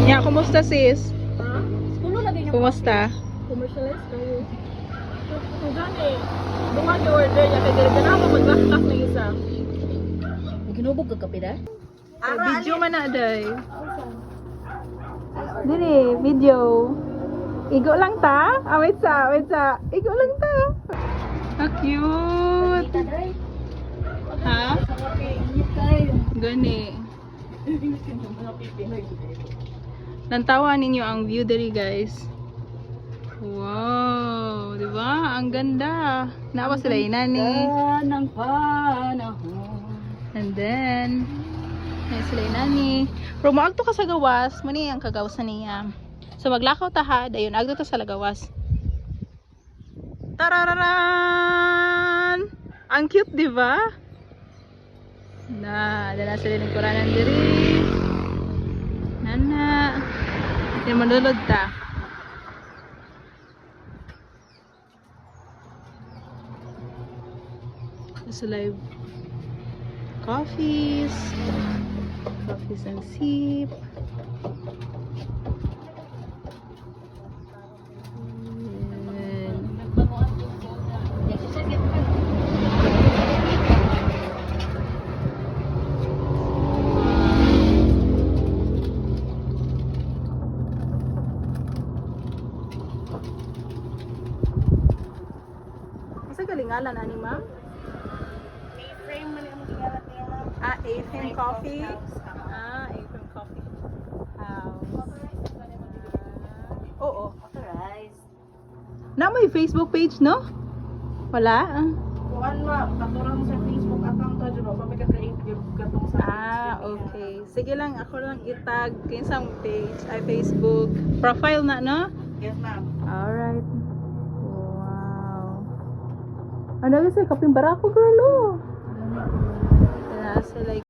Yeah, kumusta sis? Ha? Puno na din yung Kumusta? commercialize kayo. So, gani. Bunga yung order niya. Kaya dili ka na mag-last na isa. Ginubog ka kape da? Video man na day. Dili, video. Igo lang ta? Ah, wait sa. Igo lang ta. Ah, cute. Ha? Gani. Nantawa ninyo ang view dali guys. Wow, di ba? Ang ganda. Nawa sila inani. Ng panahon. And then, may sila inani. Pero maagto ka sa gawas, mani ang kagawas na niya. So maglakaw ta ha, dayon agto ta sa lagawas. Tarararan! Ang cute, di ba? Dala sila ng kuranan diri. Nana. Yan manulod ta. Sa live coffees and sip. Asa galingalan ani ma'am? A-frame man yung gigalat niya, ma'am. Ah, A-Frame Coffee. Ah, A-Frame Coffee House. Oo. Authorized. Na may Facebook page, no? Wala? Kuan ma, katuran sa Facebook account ta jud, pamika-create yung gatong sa Okay. Sige lang, ako lang itag kinsang page, ay Facebook. Profile na, no? Yes, ma'am. Alright. Wow. Ano kasi, kaping barako, girl, oh. Nasa like